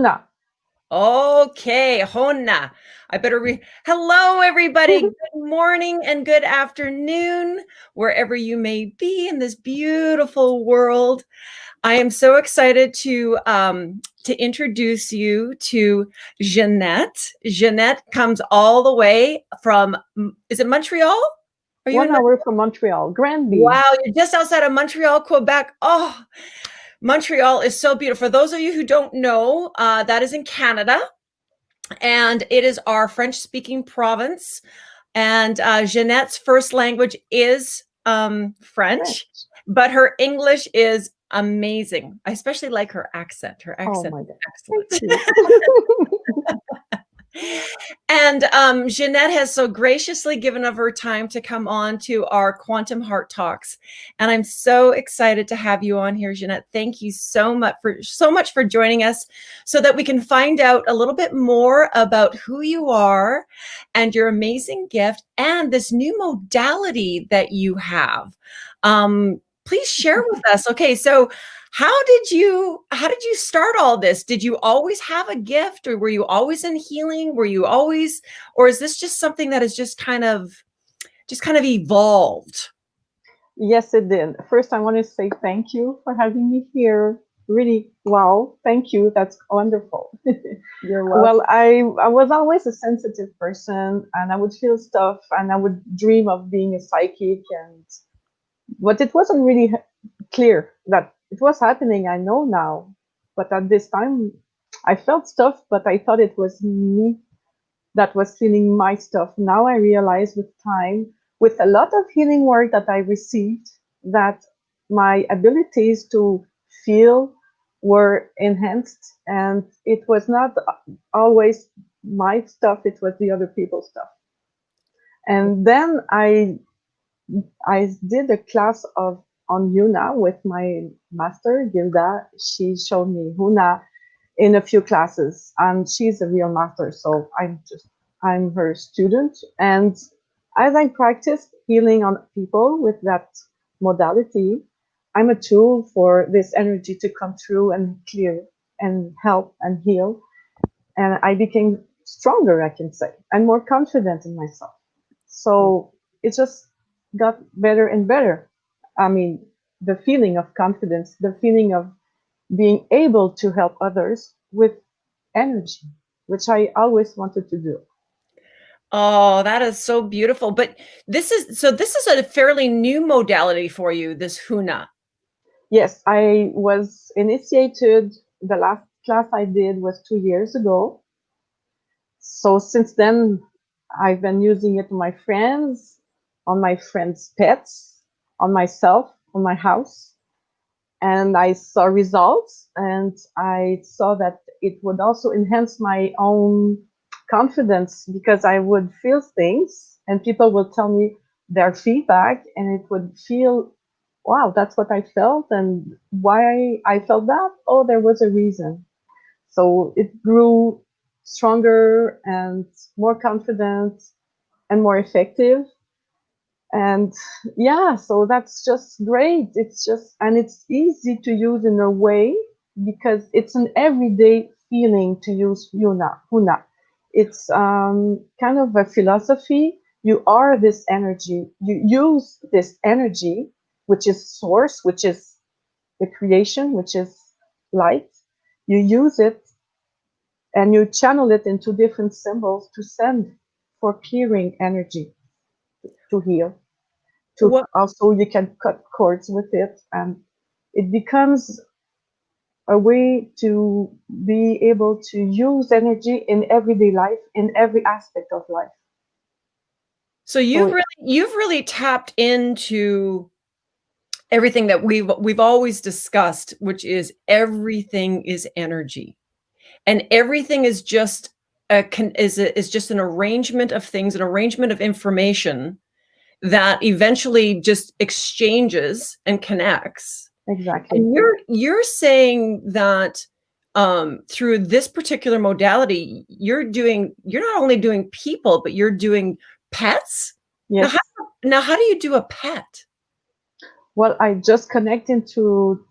HUNA. Okay, HUNA. I better Hello, everybody. Good morning and good afternoon, wherever you may be in this beautiful world. I am so excited to introduce you to Ginette. Ginette comes all the way from, is it Montreal? Are you in 1 hour from Montreal, Granby. Wow, you're just outside of Montreal, Quebec. Oh, Montreal is so beautiful. For those of you who don't know, that is in Canada, and it is our French-speaking province. And Ginette's first language is French, but her English is amazing. I especially like her accent. Her Oh accent my is God. Thank excellent. you. And Ginette has so graciously given of her time to come on to our Quantum Heart Talks. And I'm so excited to have you on here, Ginette. Thank you so much for joining us so that we can find out a little bit more about who you are and your amazing gift and this new modality that you have. Please share with us. Okay, so how did you start all this? Did you always have a gift, or were you always in healing? Were you always, or is this just something that has just kind of evolved? Yes, it did. First, I want to say thank you for having me here. Really, wow, thank you. That's wonderful. You're Well, welcome. I was always a sensitive person, and I would feel stuff, and I would dream of being a psychic, and but it wasn't really clear that it was happening. I know now, but at this time, I felt stuff, but I thought it was me that was feeling my stuff. Now I realize with time, with a lot of healing work that I received, that my abilities to feel were enhanced, and it was not always my stuff, it was the other people's stuff. And then I did a class of on HUNA with my master Gilda. She showed me HUNA in a few classes, and she's a real master. So I'm her student, and as I practice healing on people with that modality, I'm a tool for this energy to come through and clear and help and heal. And I became stronger, I can say, and more confident in myself. So it just got better and better. I mean, the feeling of confidence, the feeling of being able to help others with energy, which I always wanted to do. Oh, that is so beautiful. But this is a fairly new modality for you, this HUNA. Yes, I was initiated. The last class I did was 2 years ago. So since then, I've been using it on my friends, on my friends' pets, on myself, on my house. And I saw results, and I saw that it would also enhance my own confidence because I would feel things and people would tell me their feedback, and it would feel, wow, that's what I felt. And why I felt that? Oh, there was a reason. So it grew stronger and more confident and more effective. And yeah, so that's just great. It's just, and it's easy to use in a way because it's an everyday feeling to use HUNA. It's kind of a philosophy. You are this energy. You use this energy, which is source, which is the creation, which is light. You use it and you channel it into different symbols to send for clearing energy to heal. To What also you can cut cords with it, and it becomes a way to be able to use energy in everyday life, in every aspect of life. so So you've really tapped into everything that we've always discussed, which is everything is energy. And everything is just is just an arrangement of things, an arrangement of information that eventually just exchanges and connects. exactly. And you're saying that through this particular modality, you're not only doing people, but you're doing pets. Now, how, Yes. now, how do you do a pet? Well, I just connect into,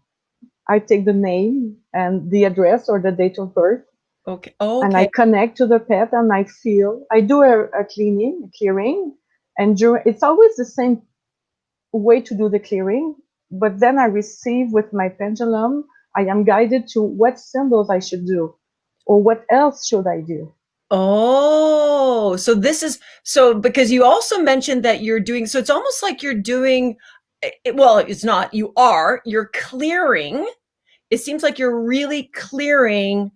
I take the name and the address or the date of birth, Okay. And I Okay. connect to the pet and I feel, I do a cleaning, a clearing, and it's always the same way to do the clearing, but then I receive with my pendulum, I am guided to what symbols I should do or what else should I do. Oh, so this is so because you also mentioned that you're doing so it's almost like you're doing well, it's not. You're clearing. It seems like you're really clearing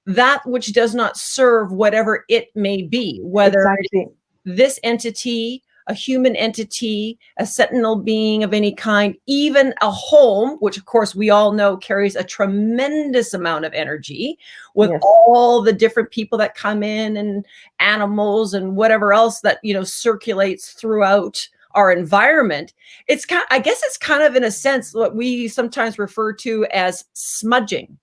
that which does not serve whatever it may be, whether Exactly. this entity, a human entity, a sentinel being of any kind, even a home, which of course we all know carries a tremendous amount of energy with Yes. all the different people that come in and animals and whatever else that, circulates throughout our environment. It's kind I guess it's kind of in a sense what we sometimes refer to as smudging.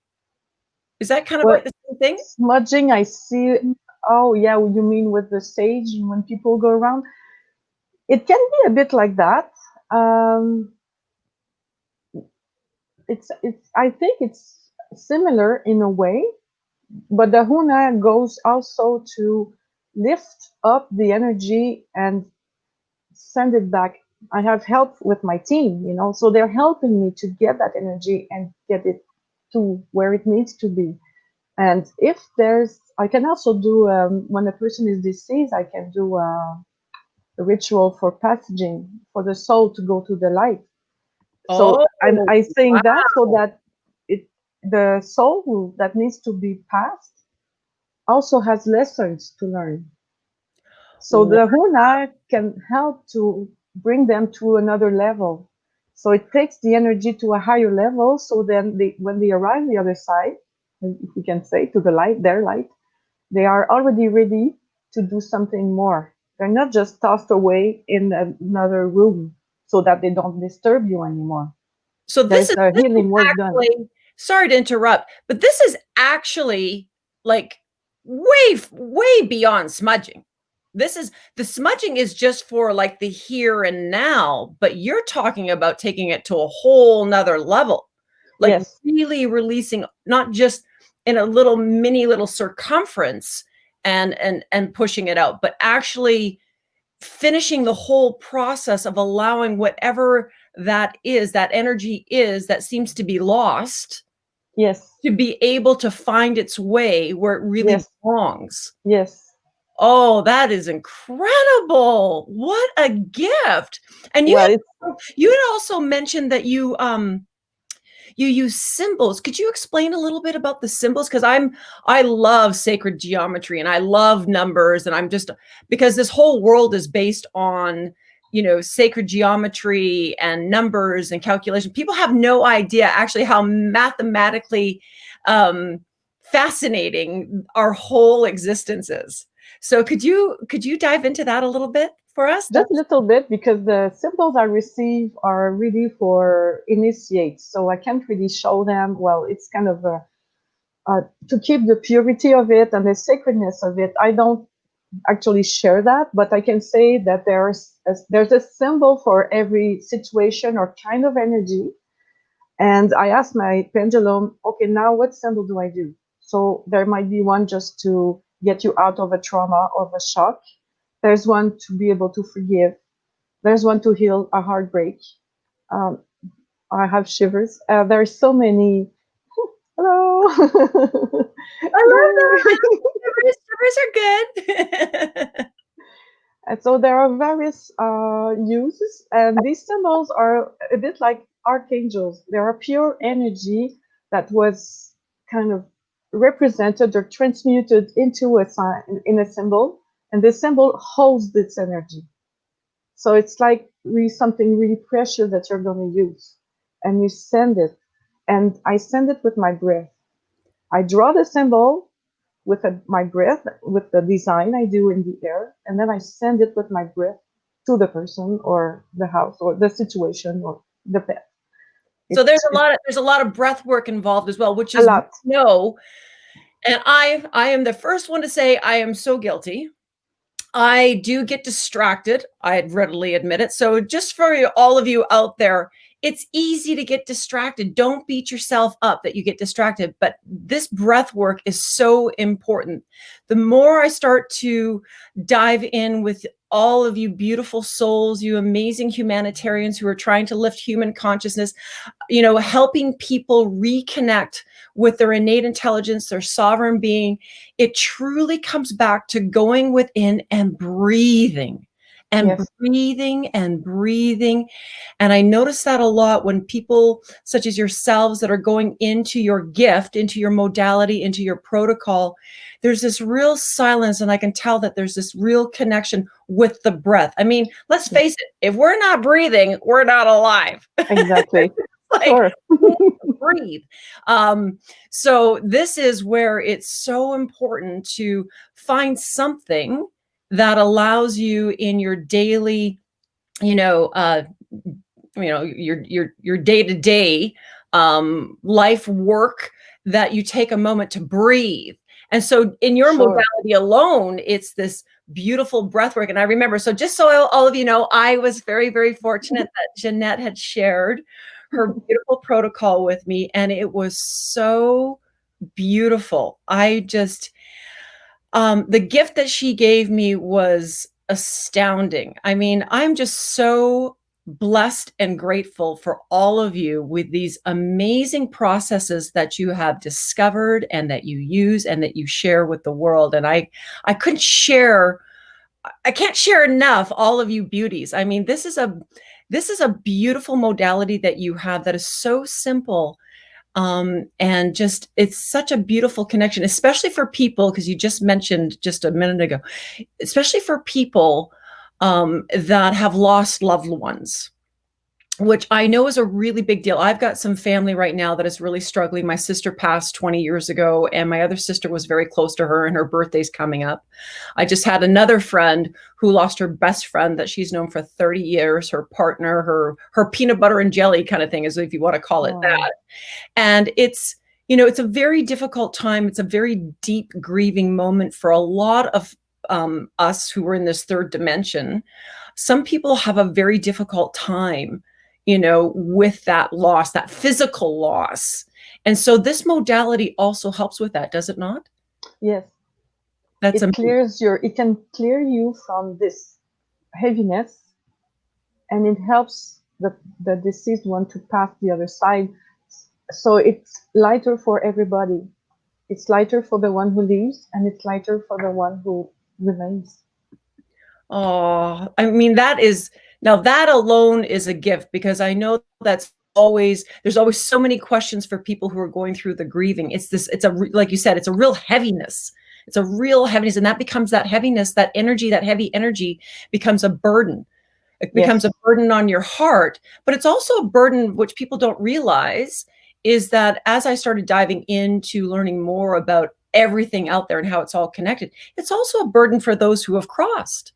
Is that kind of Well, like the same thing? smudging, I see. Oh, yeah, you mean with the sage when people go around? It can be a bit like that. Um, I think it's similar in a way, but the HUNA goes also to lift up the energy and send it back. I have help with my team, so they're helping me to get that energy and get it to where it needs to be. And if I can also do, when a person is deceased, I can do a ritual for passaging, for the soul to go to the light. So Oh, I wow. think that so that the soul that needs to be passed also has lessons to learn. So Wow. the HUNA can help to bring them to another level. So it takes the energy to a higher level. So then when they arrive the other side, if we can say to the light, their light, they are already ready to do something more. They're not just tossed away in another room so that they don't disturb you anymore. So There's a this is healing work done. actually, sorry to interrupt, but this is actually like way beyond smudging. This is the smudging is just for like the here and now, but you're talking about taking it to a whole nother level, like Yes, really releasing not just in a little circumference and pushing it out, but actually finishing the whole process of allowing whatever that energy is that seems to be lost yes, to be able to find its way where it really yes, belongs. yes. Oh, that is incredible. What a gift. And Well, it's you had also mentioned that you use symbols. Could you explain a little bit about the symbols? Because I love sacred geometry and I love numbers, and I'm just because this whole world is based on sacred geometry and numbers and calculation. People have no idea actually how mathematically um, fascinating our whole existence is. So could you dive into that a little bit for us? just a little bit because the symbols I receive are really for initiates. So I can't really show them. Well, it's kind of to keep the purity of it and the sacredness of it. I don't actually share that, but I can say that there's a symbol for every situation or kind of energy. And I asked my pendulum, okay, now what symbol do I do? So there might be one just to get you out of a trauma or a shock. There's one to be able to forgive. There's one to heal a heartbreak. Um, I have shivers. There's so many. Hello. I love Yay. that. Rivers are good. And so there are various uses, and these symbols are a bit like archangels. They are pure energy that was kind of represented or transmuted into a sign in a symbol, and this symbol holds this energy. So it's like something really precious that you're going to use, and you send it. And I send it with my breath. I draw the symbol with my breath, with the design I do in the air, and then I send it with my breath to the person or the house or the situation or the pet. So It's, it's there's a lot of breath work involved as well, which a is lot. no. And I am the first one to say I am so guilty. I do get distracted. I readily admit it. So just for all of you out there, it's easy to get distracted. Don't beat yourself up that you get distracted, but this breath work is so important. The more I start to dive in with all of you beautiful souls, you amazing humanitarians who are trying to lift human consciousness, helping people reconnect with their innate intelligence, their sovereign being, it truly comes back to going within and breathing and Yes, breathing and breathing. And I notice that a lot when people such as yourselves that are going into your gift, into your modality, into your protocol, there's this real silence. And I can tell that there's this real connection with the breath. I mean, let's yes, face it, if we're not breathing, we're not alive. exactly. Like, Sure. breathe. So this is where it's so important to find something that allows you in your daily, your day-to-day life work, that you take a moment to breathe. And so in your Sure. modality alone, it's this beautiful breath work. And I remember, so just so all of you know, I was very, very fortunate that Ginette had shared her beautiful protocol with me, and it was so beautiful. The gift that she gave me was astounding. I mean, I'm just so blessed and grateful for all of you with these amazing processes that you have discovered and that you use and that you share with the world. And I couldn't share, I can't share enough all of you beauties. I mean, this is a beautiful modality that you have that is so simple, and just it's such a beautiful connection, especially for people, because you just mentioned just a minute ago, especially for people that have lost loved ones, which I know is a really big deal. I've got some family right now that is really struggling. My sister passed 20 years ago, and my other sister was very close to her, and her birthday's coming up. I just had another friend who lost her best friend that she's known for 30 years, her partner, her peanut butter and jelly kind of thing, as if you want to call it Oh, that. And it's a very difficult time. It's a very deep grieving moment for a lot of us who are in this third dimension. Some people have a very difficult time, with that loss, that physical loss. And so this modality also helps with that, does it not? yes. That's amazing. It can clear you from this heaviness, and it helps the deceased one to pass the other side. So it's lighter for everybody. It's lighter for the one who leaves, and it's lighter for the one who remains. Oh, I mean, now that alone is a gift, because I know there's always so many questions for people who are going through the grieving. Like you said, it's a real heaviness. It's a real heaviness. And that becomes that heaviness, that energy, that heavy energy becomes a burden. It becomes Yes, a burden on your heart, but it's also a burden, which people don't realize, is that as I started diving into learning more about everything out there and how it's all connected, it's also a burden for those who have crossed,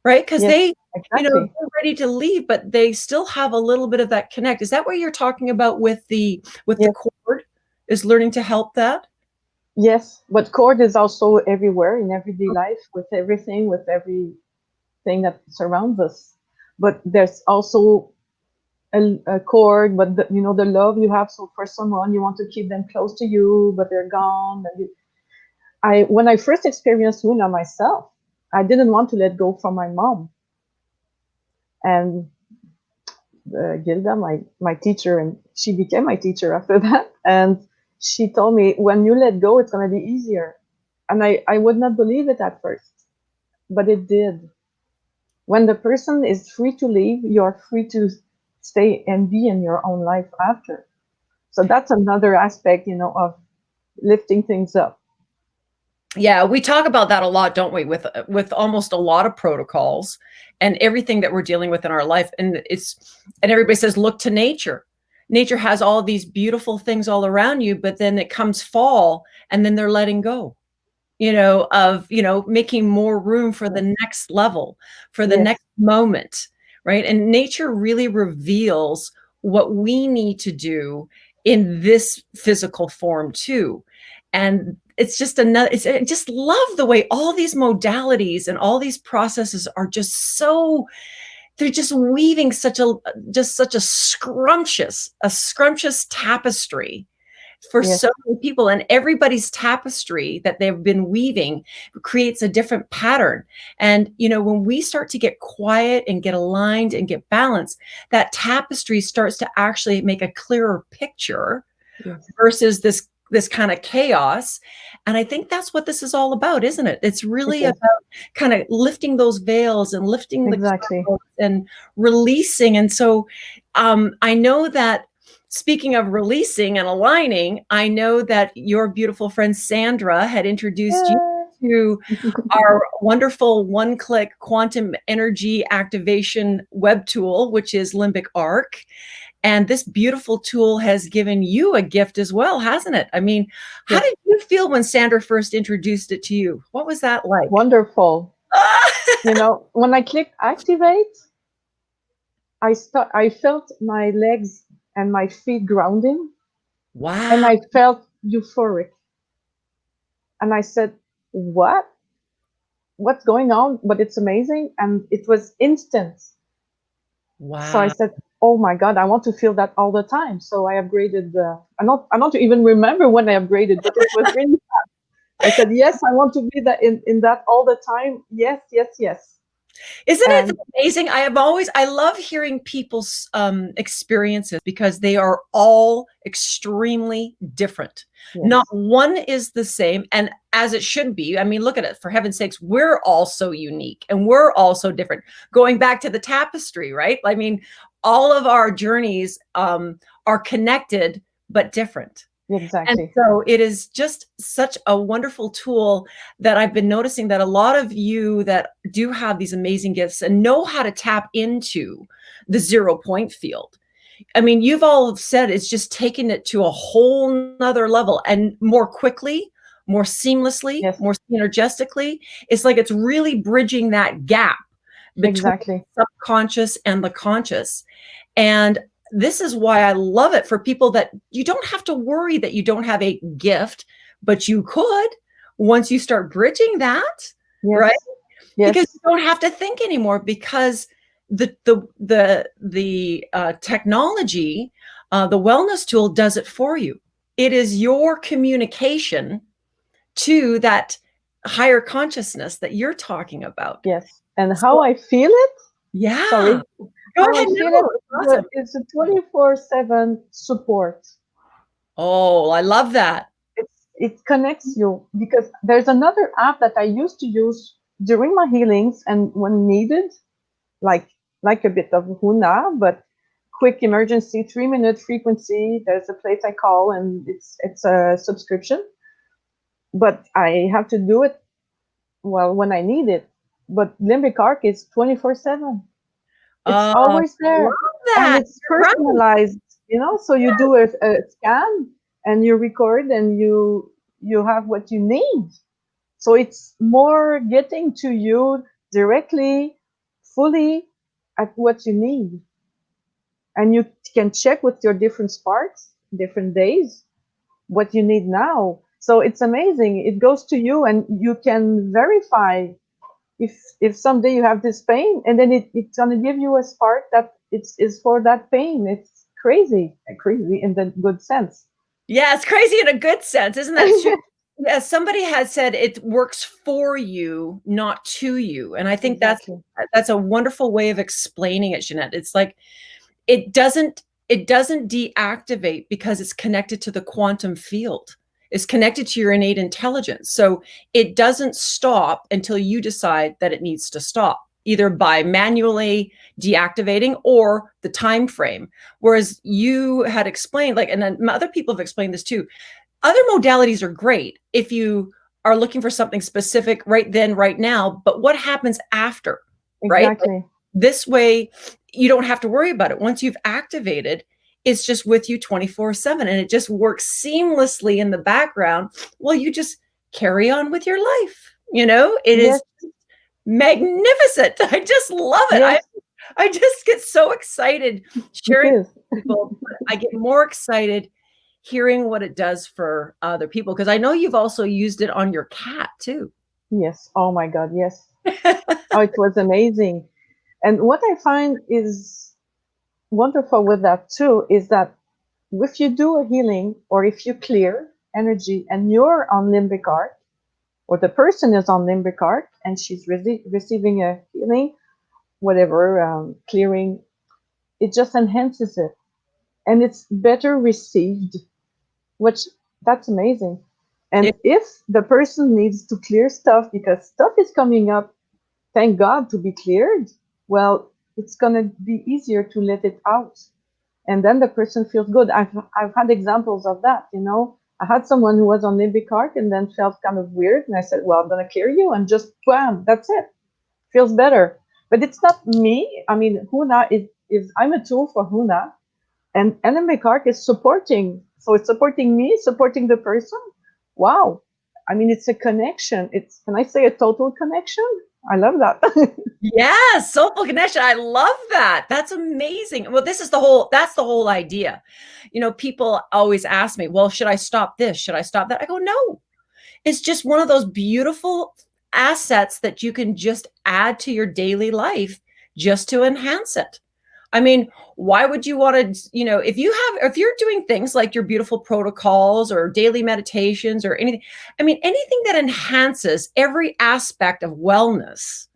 right? Because yes, they're exactly. ready to leave, but they still have a little bit of that connect. Is that what you're talking about with the Yes, cord, is learning to help that? yes. But cord is also everywhere in everyday life, with everything, with everything that surrounds us. But there's also a cord, but the love you have so for someone, you want to keep them close to you, but they're gone. When I first experienced HUNA myself, I didn't want to let go from my mom. And Gilda, my teacher, and she became my teacher after that. And she told me, when you let go, it's going to be easier. And I would not believe it at first, but it did. When the person is free to leave, you're free to stay and be in your own life after. So that's another aspect, of lifting things up. Yeah, we talk about that a lot, don't we? With almost a lot of protocols and everything that we're dealing with in our life, and everybody says, look to nature. Nature has all these beautiful things all around you, but then it comes fall, and then they're letting go, of making more room for the next level, for the Yes, next moment, right? And nature really reveals what we need to do in this physical form too. And it's just I just love the way all these modalities and all these processes are just so they're just weaving such a scrumptious tapestry for Yes. so many people, and everybody's tapestry that they've been weaving creates a different pattern. And when we start to get quiet and get aligned and get balanced, that tapestry starts to actually make a clearer picture Yes. versus this kind of chaos. And I think that's what this is all about, isn't it? It's It really is. about kind of lifting those veils and lifting the Exactly. clouds and releasing. And so I know that, speaking of releasing and aligning, I know that your beautiful friend Sandra had introduced you Yeah. to our wonderful one-click quantum energy activation web tool, which is Limbic Arc. And this beautiful tool has given you a gift as well, hasn't it? I mean, how Yes. did you feel when Sandra first introduced it to you? What was that like? Wonderful. When I clicked activate, I felt my legs and my feet grounding, and Wow. I felt euphoric. And I said, "What? What's going on?" But it's amazing, and it was instant. So I Wow. said, "Oh my God, I want to feel that all the time." So I upgraded the. I don't even remember when I upgraded, but it was really. I said, "Yes, I want to be that in that all the time." Yes, yes, yes. Isn't it And amazing? I love hearing people's experiences because they are all extremely different. Not yes, one is the same, and as it should be. I mean, look at it. For heaven's sakes, we're all so unique and we're all so different. Going back to the tapestry, right? I mean, all of our journeys are connected but different. And exactly. so it is just such a wonderful tool that I've been noticing that a lot of you that do have these amazing gifts and know how to tap into the 0 point field. I mean, you've all said it's just taken it to a whole nother level and more quickly, more seamlessly, Yes, more synergistically. It's like it's really bridging that gap between exactly. the subconscious and the conscious. And this is why I love it for people that you don't have to worry that you don't have a gift, but you could once you start bridging that, right? Yes, Because yes, you don't have to think anymore because the technology, the wellness tool does it for you. It is your communication to that higher consciousness that you're talking about. yes. And how So I feel it, yeah, sorry, go how I ahead. feel it No, it's awesome. is a 24/7 support. Oh, I love that. It connects you because there's another app that I used to use during my healings and when needed, like like a bit of HUNA, but quick emergency 3 minute frequency. There's a place I call and it's a subscription, but I have to do it well when I need it. But Limbic Arc is 24/7. It's Oh, I always love there and that. it's You're right. personalized, so you do a scan and you record and you have what you need. So it's more getting to you directly, fully at what you need. And you can check with your different sparks, different days, what you need now. So it's amazing. It goes to you and you can verify if someday you have this pain and then it's going to give you a spark that is for that pain. It's crazy in the good sense. Yeah, it's crazy in a good sense. Isn't that true? Yeah, somebody has said it works for you, not to you. And I think Exactly. that's a wonderful way of explaining it, Ginette. It's like it doesn't deactivate because it's connected to the quantum field. It's connected to your innate intelligence. So it doesn't stop until you decide that it needs to stop, either by manually deactivating or the time frame. Whereas you had explained, like, and then other people have explained this too. Other modalities are great if you are looking for something specific right then, right now. But what happens after, right? Exactly. This way, you don't have to worry about it. Once you've activated, it's just with you 24/7 and it just works seamlessly in the background. Well, you just carry on with your life. It Yes, is magnificent. I just love it. I yes, I just get so excited it sharing is. with people. I get more excited hearing what it does for other people because I know you've also used it on your cat too. Yes. Oh my God. Yes. Oh, it was amazing. And what I find is wonderful with that too is that if you do a healing or if you clear energy and you're on limbic arc, or the person is on limbic arc and she's receiving a healing, whatever, clearing, it just enhances it and it's better received, which that's amazing. And It- if the person needs to clear stuff because stuff is coming up, thank God to be cleared, well, it's going to be easier to let it out. And then the person feels good. I've had examples of that, you know. I had someone who was on limbic arc and then felt kind of weird. And I said, well, I'm going to clear you and just bam, that's it. Feels better. But it's not me. I mean, HUNA is I'm a tool for HUNA and limbic arc is supporting. So it's supporting me, supporting the person. Wow. I mean, it's a connection. It's, can I say a total connection? I love that. Yes, soulful connection. I love that. That's amazing. Well, that's the whole idea. You know, people always ask me, well, should I stop this? Should I stop that? I go, no. It's just one of those beautiful assets that you can just add to your daily life just to enhance it. I mean, why would you want to, you know, if you're doing things like your beautiful protocols or daily meditations or anything, I mean, anything that enhances every aspect of wellness,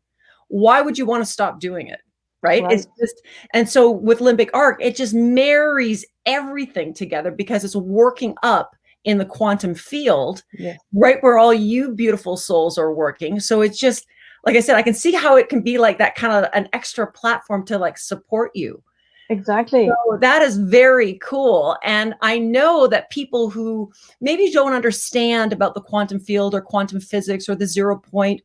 why would you want to stop doing it? Right. Right. It's just, and so with limbic arc, it just marries everything together because it's working up in the quantum field, Yes. right where all you beautiful souls are working. So it's just, like I said, I can see how it can be like that kind of an extra platform to like support you. Exactly. So that is very cool. And I know that people who maybe don't understand about the quantum field or quantum physics or the 0 point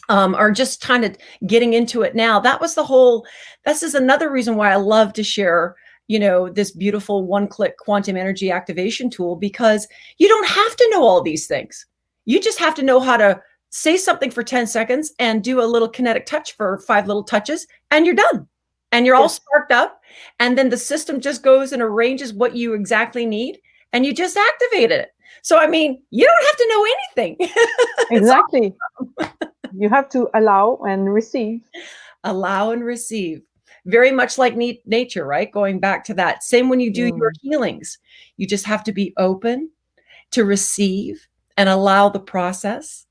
are just kind of getting into it now. This is another reason why I love to share, you know, this beautiful one-click quantum energy activation tool, because you don't have to know all these things. You just have to know how to say something for 10 seconds and do a little kinetic touch for 5 little touches, and you're done. And you're all Yes. sparked up. And then the system just goes and arranges what you exactly need, and you just activate it. So, I mean, you don't have to know anything. Exactly. You have to allow and receive. Allow and receive. Very much like nature, right? Going back to that. Same when you do your Mm. healings. You just have to be open to receive and allow the process.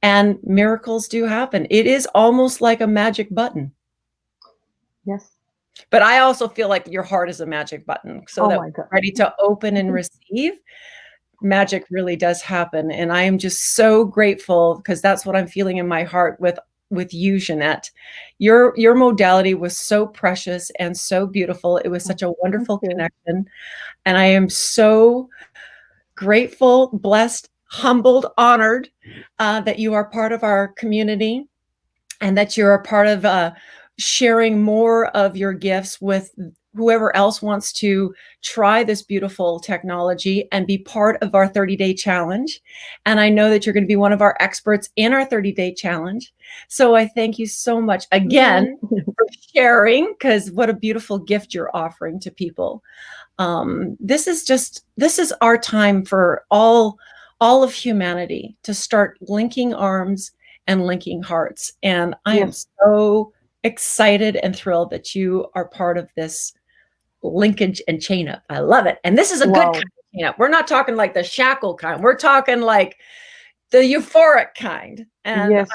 And miracles do happen. It is almost like a magic button. Yes. But I also feel like your heart is a magic button so Oh that my God. we're ready to open and receive. Magic really does happen. And I am just so grateful because that's what I'm feeling in my heart with you, Ginette. Your modality was so precious and so beautiful. It was such a Thank wonderful you. connection. And I am so grateful, blessed, humbled, honored that you are part of our community and that you're a part of sharing more of your gifts with whoever else wants to try this beautiful technology and be part of our 30-day challenge. And I know that you're going to be one of our experts in our 30-day challenge. So I thank you so much again Yay. for sharing, because what a beautiful gift you're offering to people. This is our time for all of humanity to start linking arms and linking hearts. And I am Yes. so excited and thrilled that you are part of this linkage and chain up. I love it. And this is a good kind Wow. of chain up. We're not talking like the shackle kind. We're talking like the euphoric kind. And Yes.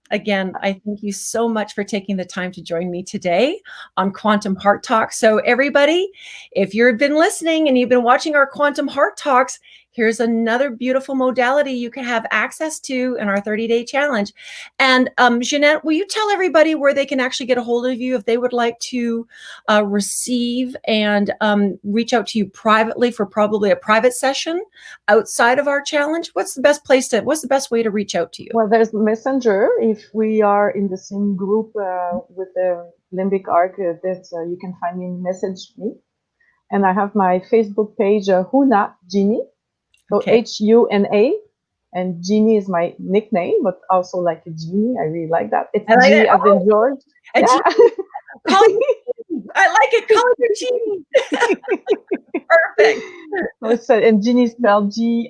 again, I thank you so much for taking the time to join me today on Quantum Heart Talk. So everybody, if you've been listening and you've been watching our Quantum Heart Talks, here's another beautiful modality you can have access to in our 30-day challenge. And Ginette, will you tell everybody where they can actually get a hold of you if they would like to receive and reach out to you privately for probably a private session outside of our challenge? What's the best way to reach out to you? Well, there's Messenger. If we are in the same group with the Limbic Arc, that you can find me, message me. And I have my Facebook page, HUNA Ginny. So Okay. HUNA. And Ginny is my nickname, but also like a genie. I really like that. It's I like G it. as in George. A Yeah. genie. Call you. I like it. Call you genie. Perfect. And Ginny is spelled Ginny.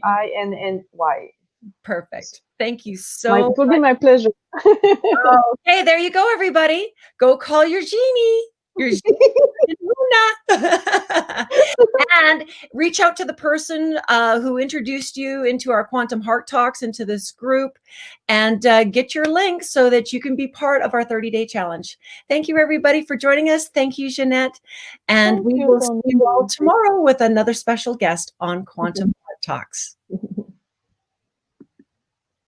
Perfect. Thank you My, so it will be much. my pleasure. Okay, there you go, everybody. Go call your genie. Your HUNA. And reach out to the person who introduced you into our Quantum Heart Talks, into this group, and get your link so that you can be part of our 30-day challenge. Thank you, everybody, for joining us. Thank you, Ginette. And Thank we you, will see you all Tony. tomorrow with another special guest on Quantum Heart Talks.